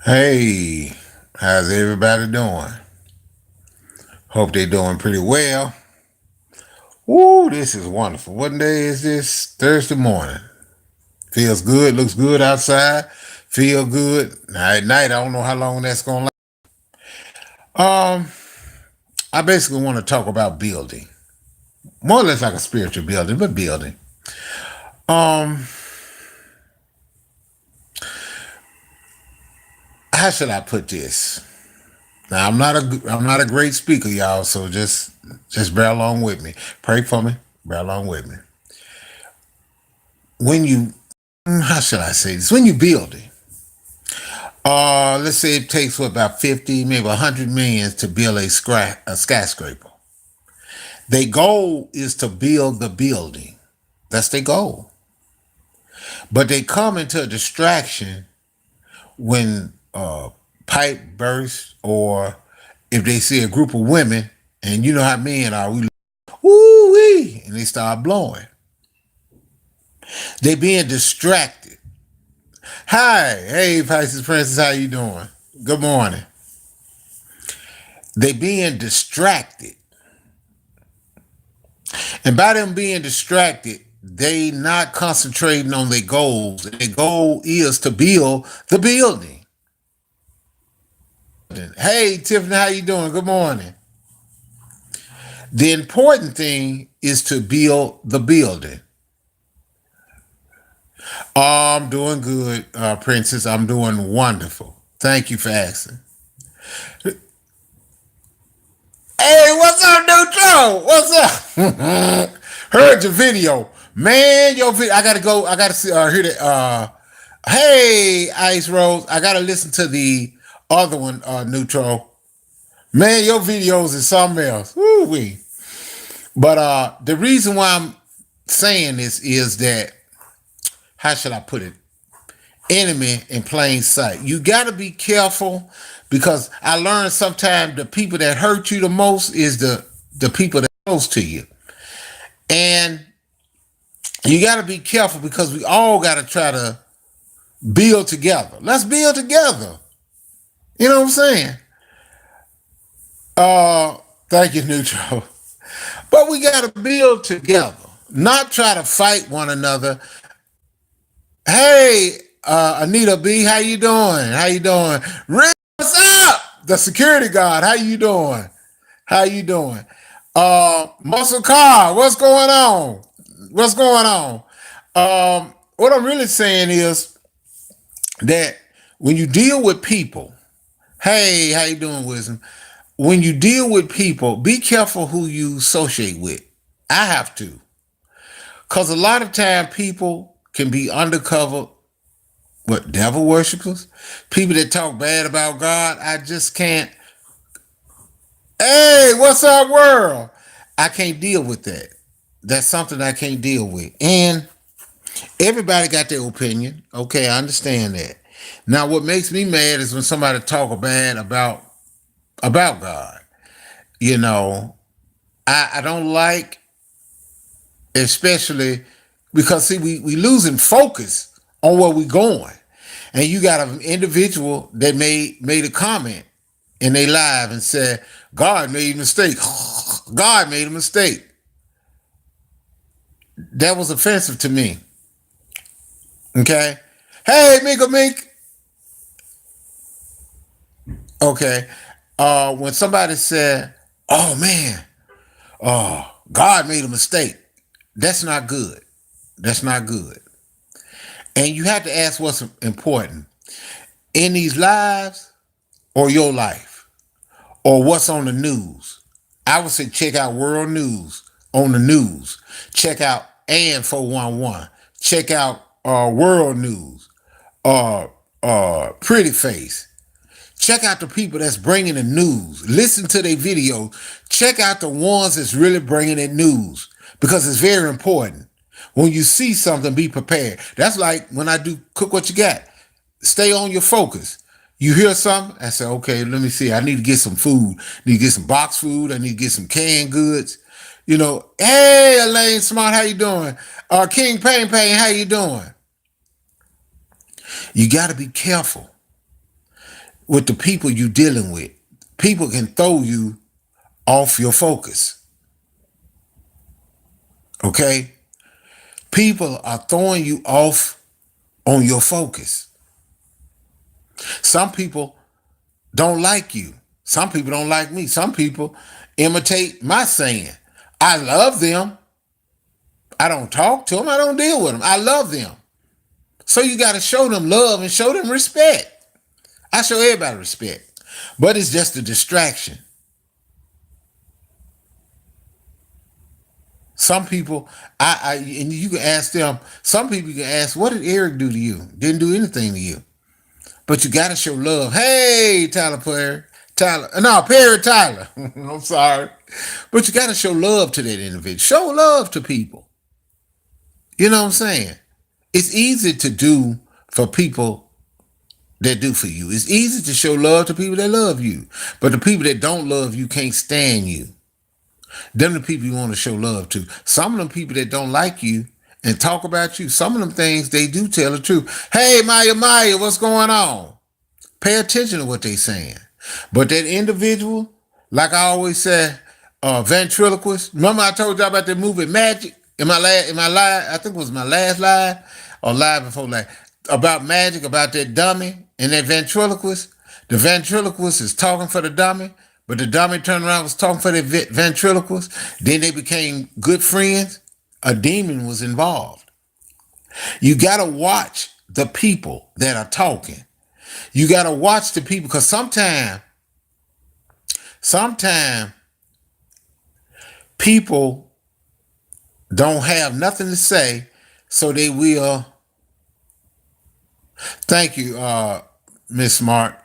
Hey, how's everybody doing? Hope they doing pretty well. Woo, this is wonderful. What day is this? Thursday morning. Feels good, looks good outside. Feel good. Now at night, I don't know how long that's gonna last. Um, I basically want to talk about building. More or less like a spiritual building, but building. Um, how should I put this? Now I'm not a great speaker, y'all, so just bear along with me. Pray for me, bear along with me. When you how should I say this? When you build it, let's say it takes what about 50, maybe 100 million to build a skyscraper. Their goal is to build the building. That's their goal. But they come into a distraction when pipe bursts or if they see a group of women, and you know how men are, we woo wee, and they start blowing. They being distracted. Hi, hey Pisces Princess, how you doing? Good morning. They being distracted. And by them being distracted, they not concentrating on their goals. Their goal is to build the building. Hey Tiffany, how you doing? Good morning. The important thing is to build the building. I'm doing good, Princess. I'm doing wonderful. Thank you for asking. Hey, what's up, Neutral? What's up? Heard your video, man. Your video. I gotta go. I gotta see. Hear that. Hey, Ice Rose. I gotta listen to the other one, Neutral. Man, your videos is something else. Woo wee. But the reason why I'm saying this is that how should I put it? Enemy in plain sight. You got to be careful because I learned sometimes the people that hurt you the most is the people that are close to you, and you got to be careful because we all got to try to build together. Let's build together. You know what I'm saying? Uh, Thank you, Neutral. But we got to build together, not try to fight one another. Hey, Anita B, how you doing? How you doing? Rick, what's up? The security guard, how you doing? How you doing? Muscle Car, what's going on? What's going on? What I'm really saying is that when you deal with people, hey, how you doing, Wisdom? When you deal with people, be careful who you associate with. I have to, cause a lot of time people can be undercover what devil worshippers, people that talk bad about God. I just can't. Hey, what's up, world? I can't deal with that. That's something I can't deal with. And everybody got their opinion. Okay, I understand that. Now, what makes me mad is when somebody talk bad about God. You know, I don't like, especially because see, we losing focus on where we going. And you got an individual that made a comment in their live and said, God made a mistake. God made a mistake. That was offensive to me. Okay. Hey, Mika Mink. Okay. When somebody said, oh man, God made a mistake. That's not good. That's not good. And you have to ask what's important in these lives or your life or what's on the news. I would say check out world news on the news. Check out AN 411. Check out world news. Pretty Face. Check out the people that's bringing the news. Listen to their video. Check out the ones that's really bringing the news because it's very important. When you see something, be prepared. That's like when I do Cook What You Got. Stay on your focus. You hear something, I say, okay, let me see. I need to get some food. I need to get some box food. I need to get some canned goods. You know, hey, Elaine Smart, how you doing? King Pain Pain, how you doing? You got to be careful. with the people you dealing with. People can throw you off your focus. Okay? People are throwing you off on your focus. Some people don't like you. Some people don't like me. Some people imitate my saying. I love them. I don't talk to them. I don't deal with them. I love them. So you got to show them love and show them respect. I show everybody respect. But it's just a distraction. Some people, and you can ask them, some people you can ask, what did Eric do to you? Didn't do anything to you. But you got to show love. Hey, Tyler Perry. Perry Tyler. I'm sorry. But you got to show love to that individual. Show love to people. You know what I'm saying? It's easy to do for people that do for you. It's easy to show love to people that love you. But the people that don't love you can't stand you. Them the people you want to show love to. Some of them people that don't like you and talk about you, some of them things they do tell the truth. Hey, Maya, what's going on? Pay attention to what they saying. But that individual, like I always said, ventriloquist. Remember I told y'all about that movie Magic? In my live, I think it was my last live or live before last, about Magic, about that dummy and that ventriloquist. The ventriloquist is talking for the dummy, but the dummy turned around and was talking for the ventriloquist. Then they became good friends. A demon was involved. You got to watch the people that are talking. You got to watch the people because sometimes people don't have nothing to say, so they will. Thank you, Miss Smart.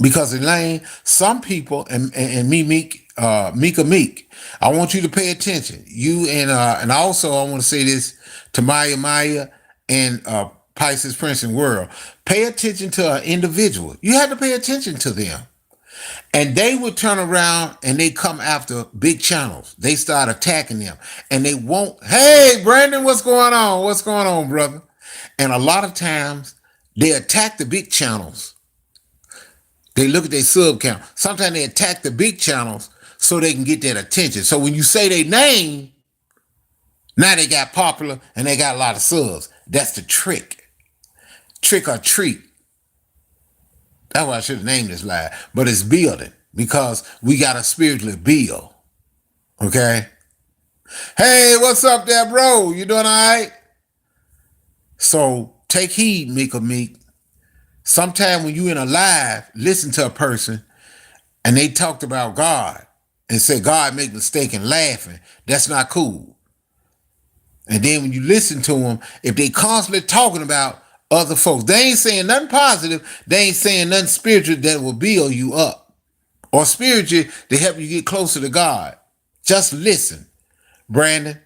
Because Elaine, some people and Mika Meek, I want you to pay attention. You and also I want to say this to Maya and Pisces Prince and World. Pay attention to an individual. You have to pay attention to them. And they would turn around and they come after big channels. They start attacking them. And they won't, hey, Brandon, what's going on? What's going on, brother? And a lot of times they attack the big channels. They look at their sub count. Sometimes they attack the big channels so they can get that attention. So when you say their name, now they got popular and they got a lot of subs. That's the trick. Trick or treat. That's why I should have named this live. But it's building because we got to spiritually build. Okay? Hey, what's up there, bro? You doing all right? So take heed, Mika Meek. Sometime when you in a live, listen to a person and they talked about God and say God make mistake and laughing. That's not cool. And then when you listen to them, if they constantly talking about other folks, they ain't saying nothing positive. They ain't saying nothing spiritual that will build you up or spiritual to help you get closer to God. Just listen, Brandon.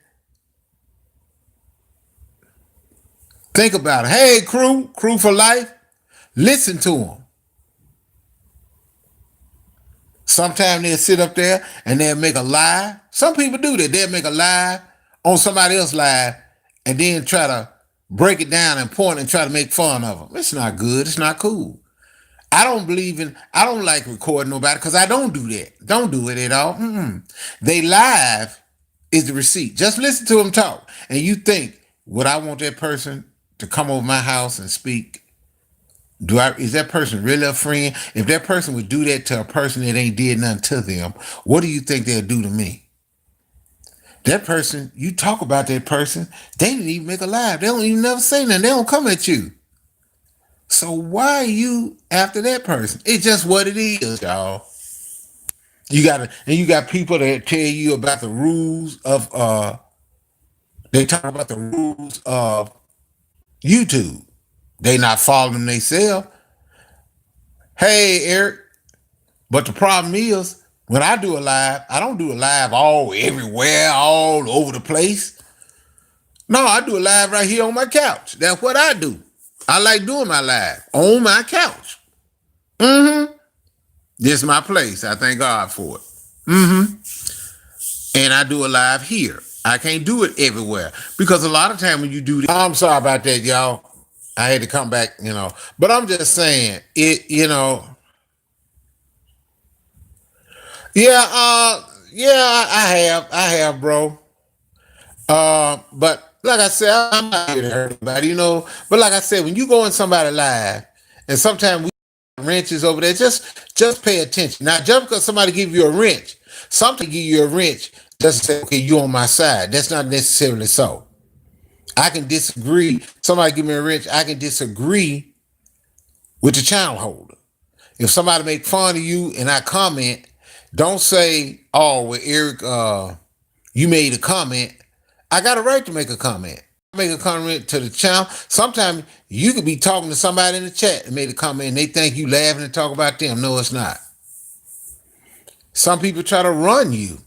Think about it. Hey, crew for life. Listen to them. Sometimes they'll sit up there and they'll make a live. Some people do that. They'll make a live on somebody else's live and then try to break it down and point and try to make fun of them. It's not good. It's not cool. I don't like recording nobody because I don't do that. Don't do it at all. They live is the receipt. Just listen to them talk. And you think, would I want that person to come over my house and speak? Is that person really a friend? If that person would do that to a person that ain't did nothing to them, what do you think they'll do to me? That person, you talk about that person, they didn't even make a live. They don't even never say nothing. They don't come at you. So why are you after that person? It's just what it is, y'all. You got people that tell you about the rules of they talk about the rules of YouTube. They not following them themselves. Hey, Eric. But the problem is, when I do a live, I don't do a live all everywhere, all over the place. No, I do a live right here on my couch. That's what I do. I like doing my live on my couch. This is my place. I thank God for it. And I do a live here. I can't do it everywhere. Because a lot of time when you do this, I'm sorry about that, y'all. I had to come back, But I'm just saying, yeah, yeah, I have, bro. But like I said, I'm not here to hurt anybody. But like I said, when you go in somebody live, and sometimes we wrenches over there, just pay attention. Now, just because somebody give you a wrench, something give you a wrench, doesn't say, okay, you on my side. That's not necessarily so. I can disagree. Somebody give me a wrench, I can disagree with the channel holder. If somebody make fun of you and I comment, don't say, "Oh, well, Eric, you made a comment." I got a right to make a comment. Make a comment to the channel. Sometimes you could be talking to somebody in the chat and made a comment and they think you laughing and talk about them. No, it's not. Some people try to run you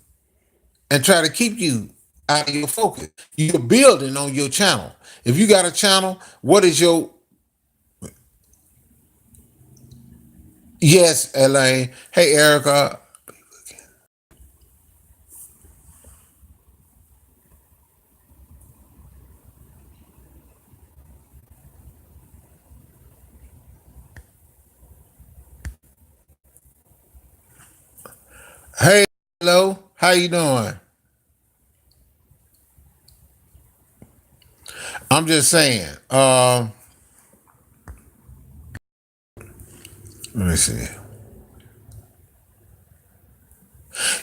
and try to keep you out of your focus. You're building on your channel. If you got a channel, what is your... Yes, Elaine. Hey, Erica. Hey, hello. How you doing? I'm just saying. Let me see.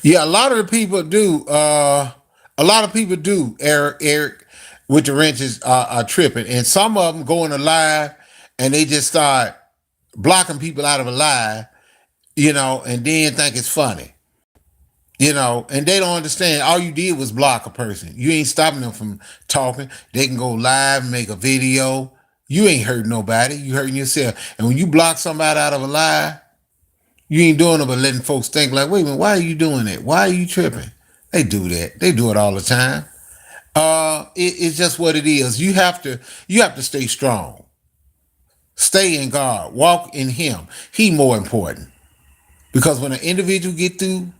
Yeah, a lot of the people do. A lot of people do. Eric, with the wrenches are tripping, and some of them go in a live and they just start blocking people out of a live, and then think it's funny, and they don't understand. All you did was block a person. You ain't stopping them from talking. They can go live, make a video. You ain't hurting nobody. You hurting yourself. And when you block somebody out of a live, you ain't doing it but letting folks think like, wait a minute, why are you doing it? Why are you tripping? They do that. They do it all the time. It's just what it is. You have to stay strong. Stay in God. Walk in Him. He more important. Because when an individual get through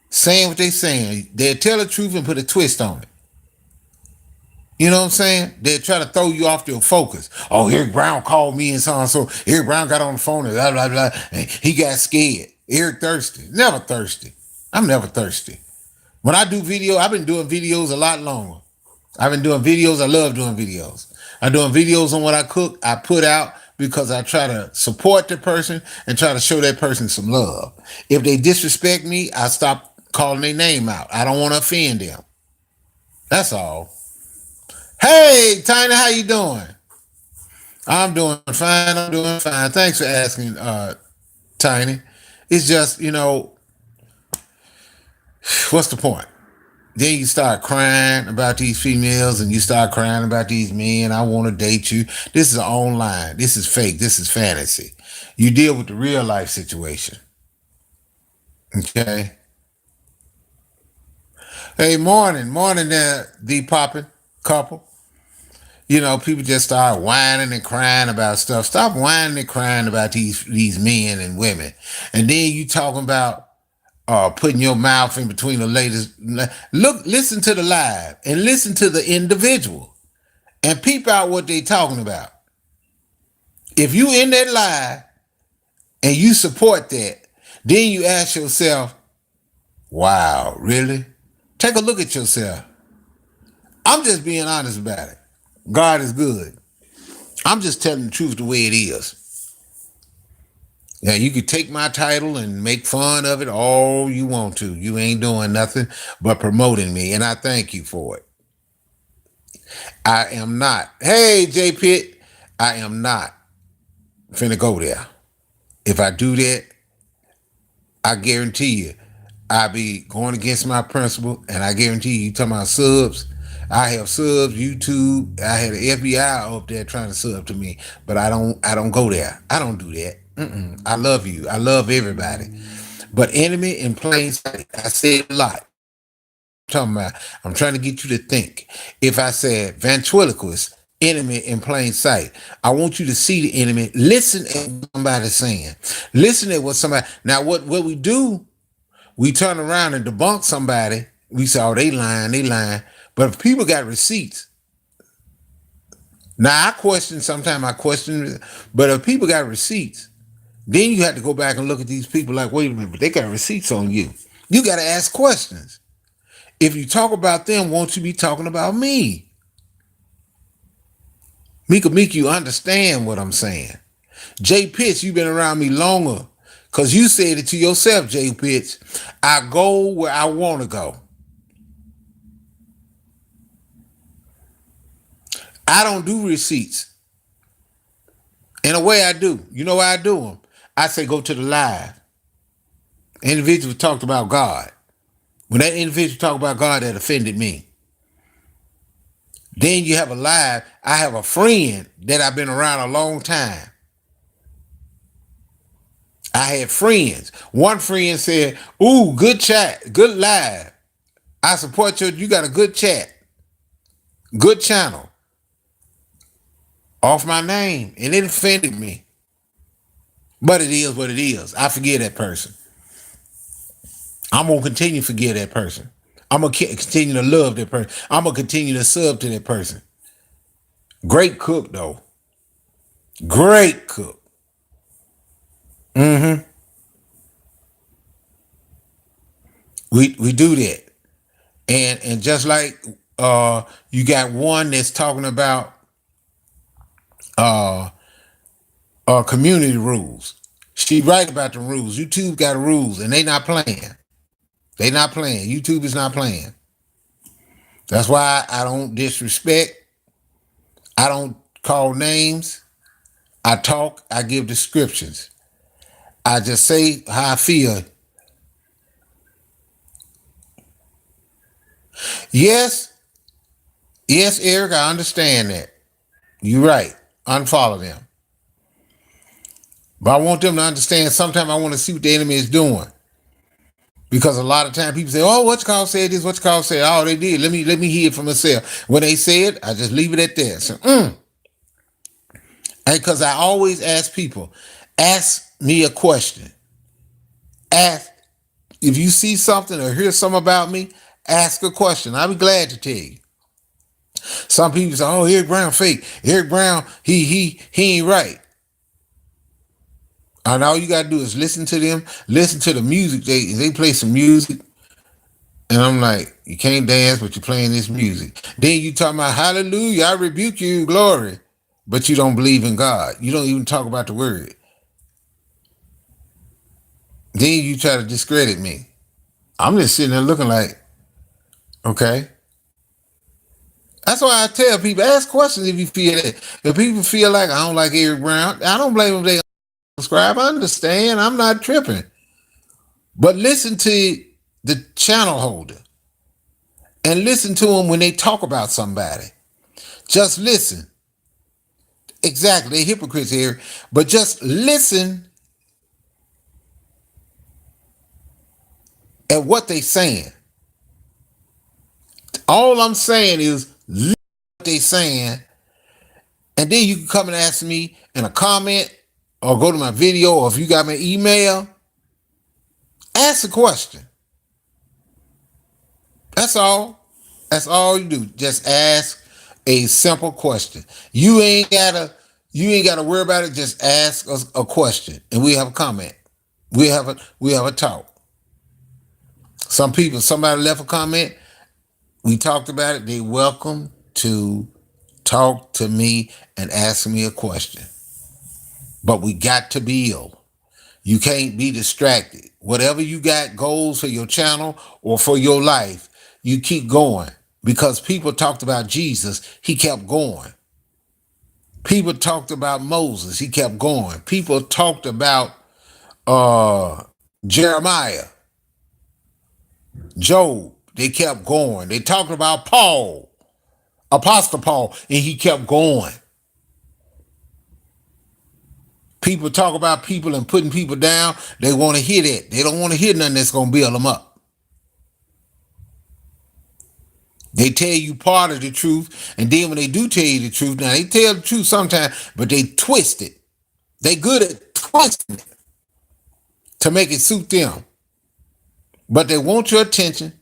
saying what they saying, they'll tell the truth and put a twist on it. You know what I'm saying? They try to throw you off your focus. Oh, Eric Brown called me and so on. So Eric Brown got on the phone and blah, blah, blah. And he got scared. Eric thirsty. Never thirsty. I'm never thirsty. When I do video, I've been doing videos a lot longer. I've been doing videos. I love doing videos. I'm doing videos on what I cook. I put out because I try to support the person and try to show that person some love. If they disrespect me, I stop calling their name out. I don't want to offend them. That's all. Hey, Tiny, how you doing? I'm doing fine. I'm doing fine. Thanks for asking, Tiny. It's just, what's the point? Then you start crying about these females and you start crying about these men. I want to date you. This is online. This is fake. This is fantasy. You deal with the real life situation. Okay. Hey, morning. Morning there, the popping couple. People just start whining and crying about stuff. Stop whining and crying about these men and women. And then you talking about putting your mouth in between the ladies. Listen to the live and listen to the individual and peep out what they talking about. If you in that live and you support that, then you ask yourself, wow, really? Take a look at yourself. I'm just being honest about it. God is good. I'm just telling the truth the way it is. Now, you could take my title and make fun of it all you want to. You ain't doing nothing but promoting me, and I thank you for it. I am not. Hey, J Pitt, I am not finna go there. If I do that, I guarantee you, I be going against my principle, and I guarantee you talking about subs. I have subs, YouTube. I had the FBI up there trying to sub to me, but I don't go there. I don't do that. I love you. I love everybody. But enemy in plain sight, I say a lot. Talking about, I'm trying to get you to think. If I said ventriloquist, enemy in plain sight, I want you to see the enemy. Listen at what somebody's saying. Listen at what somebody. Now, what we do, we turn around and debunk somebody. We say, oh, they lying. But if people got receipts, Now I question, sometimes I question, but if people got receipts, then you have to go back and look at these people like, wait a minute, but they got receipts on you. You got to ask questions. If you talk about them, won't you be talking about me? Me could make you understand what I'm saying. Jay Pitts, you've been around me longer because you said it to yourself, Jay Pitts. I go where I want to go. I don't do receipts. In a way, I do. You know why I do them? I say go to the live. Individual talked about God. When that individual talked about God, that offended me. Then you have a live. I have a friend that I've been around a long time. I had friends. One friend said, ooh, good chat, good live. I support you got a good chat, good channel. Off my name. And it offended me. But it is what it is. I forgive that person. I'm going to continue to forgive that person. I'm going to continue to love that person. I'm going to continue to sub to that person. Great cook, though. Great cook. Mm-hmm. We do that. And just like you got one that's talking about community rules. She right about the rules. YouTube got rules and they not playing. They not playing. YouTube is not playing. That's why I don't disrespect. I don't call names. I talk. I give descriptions. I just say how I feel. Yes, Eric, I understand that. You're right. Unfollow them. But I want them to understand sometimes I want to see what the enemy is doing. Because a lot of times people say, oh, what you call said this, what you call said, oh, they did. Let me hear it from myself. When they say it, I just leave it at that. So, because I always ask people, ask me a question. Ask, if you see something or hear something about me, ask a question. I'll be glad to tell you. Some people say, oh, Eric Brown fake. Eric Brown, he ain't right. And all you gotta do is listen to them, listen to the music. They play some music. And I'm like, you can't dance, but you're playing this music. Then you talking about hallelujah, I rebuke you, glory. But you don't believe in God. You don't even talk about the word. Then you try to discredit me. I'm just sitting there looking like, okay. That's why I tell people, ask questions if you feel that. If people feel like I don't like Eric Brown, I don't blame them if they subscribe. I understand. I'm not tripping. But listen to the channel holder and listen to them when they talk about somebody. Just listen. Exactly. They're hypocrites here. But just listen at what they're saying. All I'm saying is listen to what they're saying. And then you can come and ask me in a comment or go to my video, or if you got my email, ask a question. That's all. That's all you do. Just ask a simple question. You ain't gotta worry about it. Just ask us a question, and we have a comment. We have a talk. Somebody left a comment. We talked about it. They welcome to talk to me and ask me a question. But we got to build. You can't be distracted. Whatever you got goals for your channel or for your life, you keep going. Because people talked about Jesus, he kept going. People talked about Moses, he kept going. People talked about Jeremiah, Job, they kept going. They talked about Paul, Apostle Paul, and he kept going. People talk about people and putting people down. They want to hear that. They don't want to hear nothing that's going to build them up. They tell you part of the truth, and then when they do tell you the truth, now they tell the truth sometimes, but they twist it. They good at twisting it to make it suit them. But they want your attention.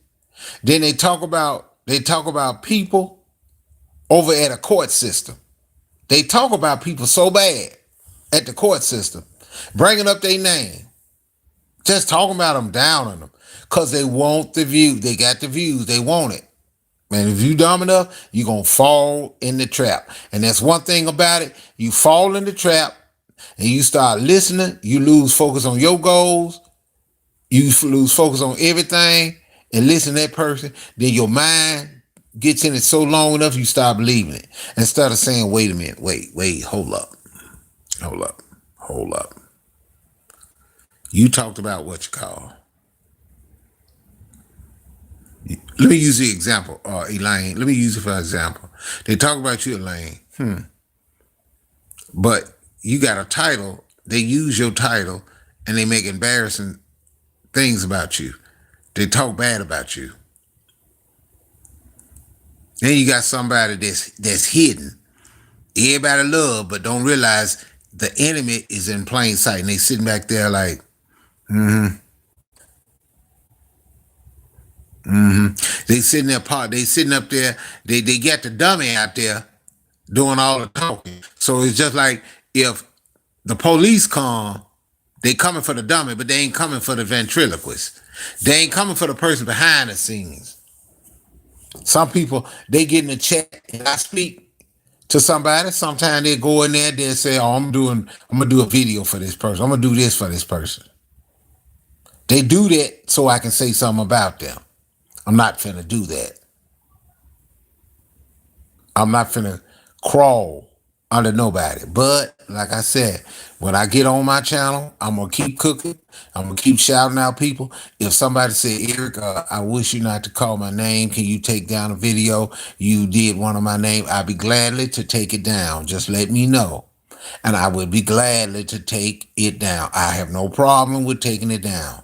Then they talk about people over at a court system. They talk about people so bad at the court system, bringing up their name, just talking about them, down on them, because they want the view. They got the views. They want it. And if you dumb enough, you're going to fall in the trap. And that's one thing about it. You fall in the trap and you start listening. You lose focus on your goals. You lose focus on everything and listen to that person. Then your mind gets in it so long enough, you start believing it. Instead of saying, wait a minute, wait, hold up. You talked about what you call. Let me use the example, Elaine. Let me use it for example. They talk about you, Elaine. But you got a title. They use your title and they make embarrassing things about you. They talk bad about you. Then you got somebody that's hidden. Everybody love, but don't realize the enemy is in plain sight. And they sitting back there like, They sitting there, they sitting up there. They got the dummy out there doing all the talking. So it's just like if the police come, they coming for the dummy, but they ain't coming for the ventriloquist. They ain't coming for the person behind the scenes. Some people, they get in the chat and I speak to somebody. Sometimes they go in there, they say, "Oh, I'm gonna do a video for this person. I'm gonna do this for this person." They do that so I can say something about them. I'm not finna do that. I'm not finna crawl under nobody. But like I said, when I get on my channel, I'm gonna keep cooking. I'm gonna keep shouting out people. If somebody say, "Eric, I wish you not to call my name. Can you take down a video? You did one of my name." I'd be gladly to take it down. Just let me know. And I would be gladly to take it down. I have no problem with taking it down.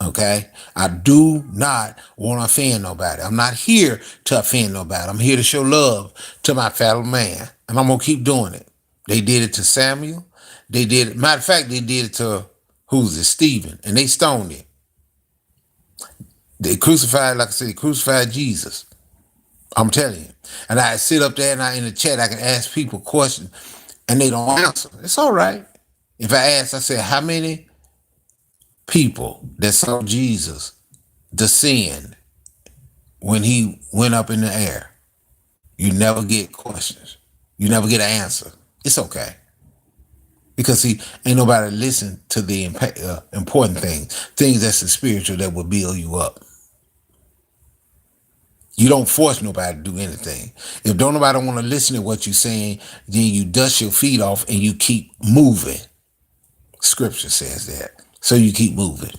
Okay? I do not want to offend nobody. I'm not here to offend nobody. I'm here to show love to my fellow man. And I'm going to keep doing it. They did it to Samuel. They did it. Matter of fact, they did it to, who's it? Stephen. And they stoned him. They crucified, like I said, they crucified Jesus. I'm telling you. And I sit up there and in the chat, I can ask people questions and they don't answer. It's all right. If I ask, I say, how many people that saw Jesus descend when he went up in the air? You never get questions. You never get an answer. It's okay. Because see, ain't nobody listen to the important things that's the spiritual that will build you up. You don't force nobody to do anything. If don't nobody want to listen to what you're saying, then you dust your feet off and you keep moving. Scripture says that. So you keep moving.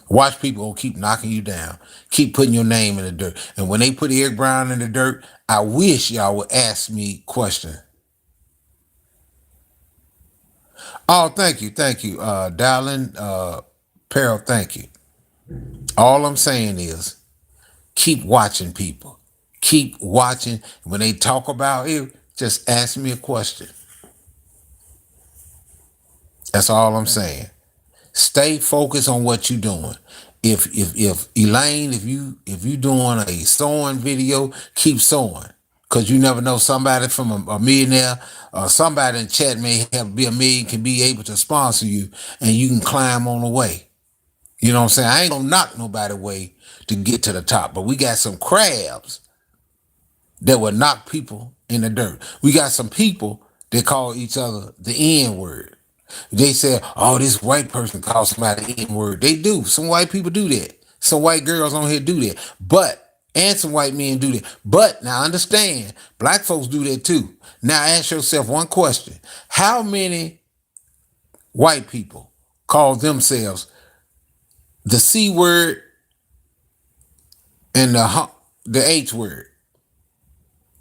Watch people keep knocking you down. Keep putting your name in the dirt. And when they put Eric Brown in the dirt, I wish y'all would ask me questions. Oh, thank you. Darling, Peril, thank you. All I'm saying is keep watching people. Keep watching. When they talk about it, just ask me a question. That's all I'm saying. Stay focused on what you're doing. If Elaine, if you doing a sewing video, keep sewing. Because you never know, somebody from a millionaire or somebody in chat may be a million, can be able to sponsor you and you can climb on the way. You know what I'm saying? I ain't gonna knock nobody way to get to the top, but we got some crabs that will knock people in the dirt. We got some people that call each other the N-word. They say, "Oh, this white person calls somebody the N-word." They do. Some white people do that. Some white girls on here do that. And some white men do that. But now understand, black folks do that too. Now ask yourself one question. How many white people call themselves the C word and the H word?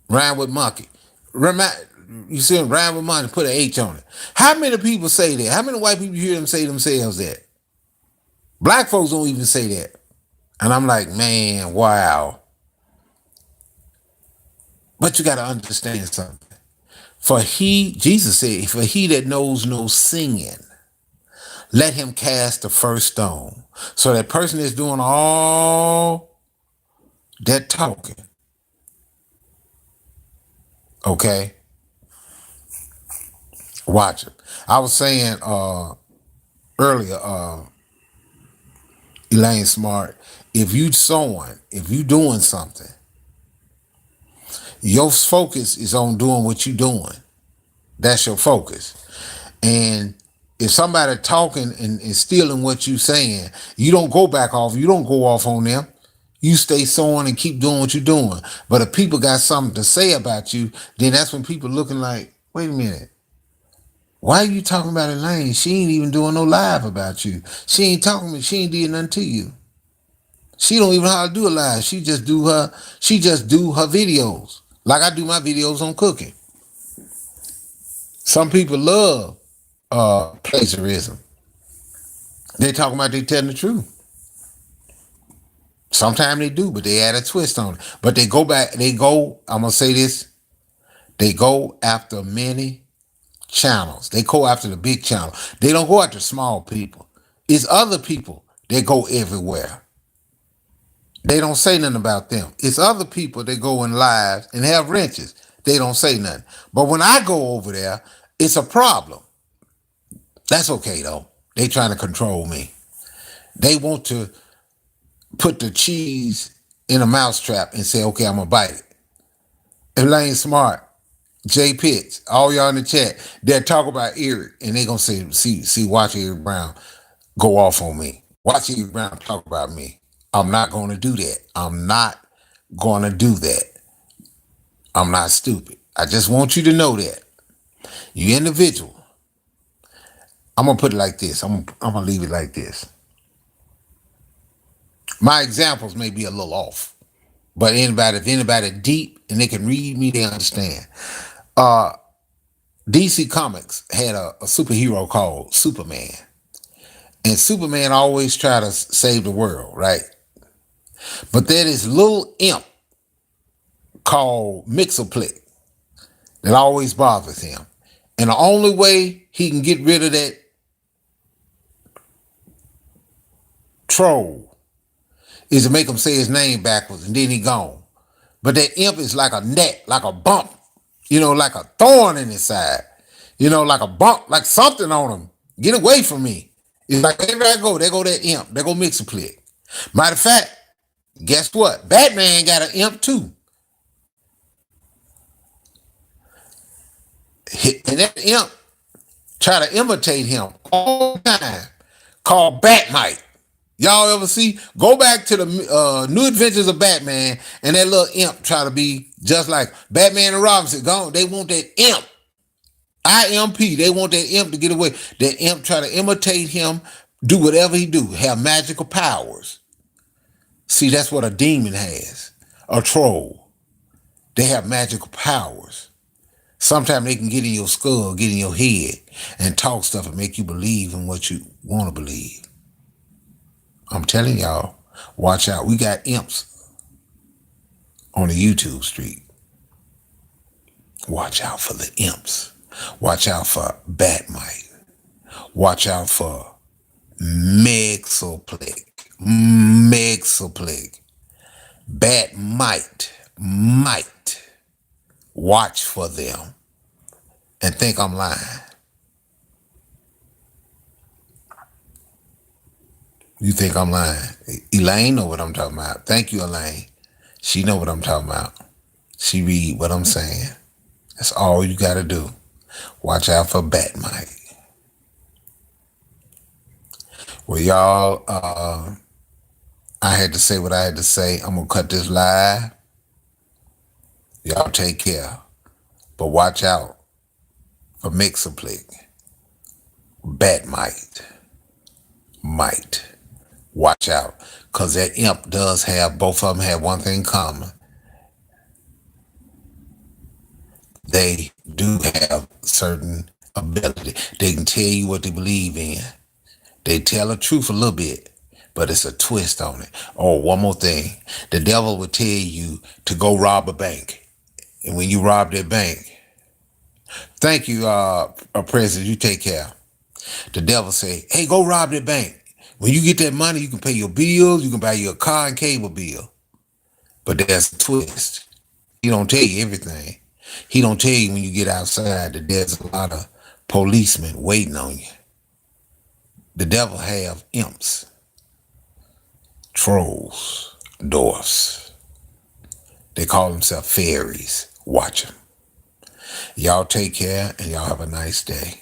Rhyme with monkey. You see them rhyme with monkey, put an H on it. How many people say that? How many white people hear them say themselves that? Black folks don't even say that. And I'm like, man, wow. But you got to understand something. Jesus said, for he that knows no singing, let him cast the first stone. So that person that's doing all that talking, okay, Watch it. I was saying earlier, Elaine Smart, if you doing something, your focus is on doing what you doing. That's your focus. And if somebody talking and stealing what you saying, you don't go back off. You don't go off on them. You stay sewing and keep doing what you're doing. But if people got something to say about you, then that's when people looking like, wait a minute. Why are you talking about Elaine? She ain't even doing no live about you. She ain't did nothing to you. She don't even know how to do a live. She just do her videos. Like I do my videos on cooking. Some people love plagiarism. They talking about they telling the truth. Sometimes they do, but they add a twist on it. But I'm gonna say this, they go after many channels. They go after the big channel. They don't go after small people. It's other people that go everywhere. They don't say nothing about them. It's other people that go in lives and have wrenches. They don't say nothing. But when I go over there, it's a problem. That's okay though. They trying to control me. They want to put the cheese in a mousetrap and say, okay, I'm gonna bite it. Elaine Smart, Jay Pitts, all y'all in the chat, they'll talk about Eric and they gonna say, see, watch Eric Brown go off on me. Watch Eric Brown talk about me. I'm not gonna do that. I'm not gonna do that. I'm not stupid. I just want you to know that. You individual. I'm gonna put it like this. I'm gonna leave it like this. My examples may be a little off, but if anybody deep and they can read me, they understand. DC Comics had a superhero called Superman. And Superman always try to save the world, right? But there is little imp called Mixoplick that always bothers him. And the only way he can get rid of that troll is to make him say his name backwards and then he gone. But that imp is like a net, like a bump, like a thorn in his side, like a bump, like something on him. Get away from me. It's like everywhere I go, there go that imp, there go Mixoplick. Matter of fact, guess what? Batman got an imp too. And that imp try to imitate him all the time, called Batmite. Y'all ever see? Go back to the New Adventures of Batman, and that little imp try to be just like Batman and Robinson. They want that imp. IMP. They want that imp to get away. That imp try to imitate him, do whatever he do, have magical powers. See, that's what a demon has. A troll. They have magical powers. Sometimes they can get in your skull, get in your head, and talk stuff and make you believe in what you want to believe. I'm telling y'all, watch out. We got imps on the YouTube street. Watch out for the imps. Watch out for Batmite. Watch out for Mixoplick. Batmite. Might. Watch for them and think I'm lying. You think I'm lying? Elaine know what I'm talking about. Thank you, Elaine. She know what I'm talking about. She read what I'm saying. That's all you got to do. Watch out for Batmite. Well, y'all, I had to say what I had to say. I'm going to cut this live. Y'all take care. But watch out for Mixoplick. Batmite. Might. Watch out. Because that imp does have, both of them have one thing in common. They do have certain ability. They can tell you what they believe in. They tell the truth a little bit, but it's a twist on it. Oh, one more thing. The devil will tell you to go rob a bank. And when you rob that bank, thank you, President, you take care. The devil say, hey, go rob that bank. When you get that money, you can pay your bills, you can buy your car and cable bill. But there's a twist. He don't tell you everything. He don't tell you when you get outside that there's a lot of policemen waiting on you. The devil have imps, trolls, dwarfs. They call themselves fairies. Watch them. Y'all take care and y'all have a nice day.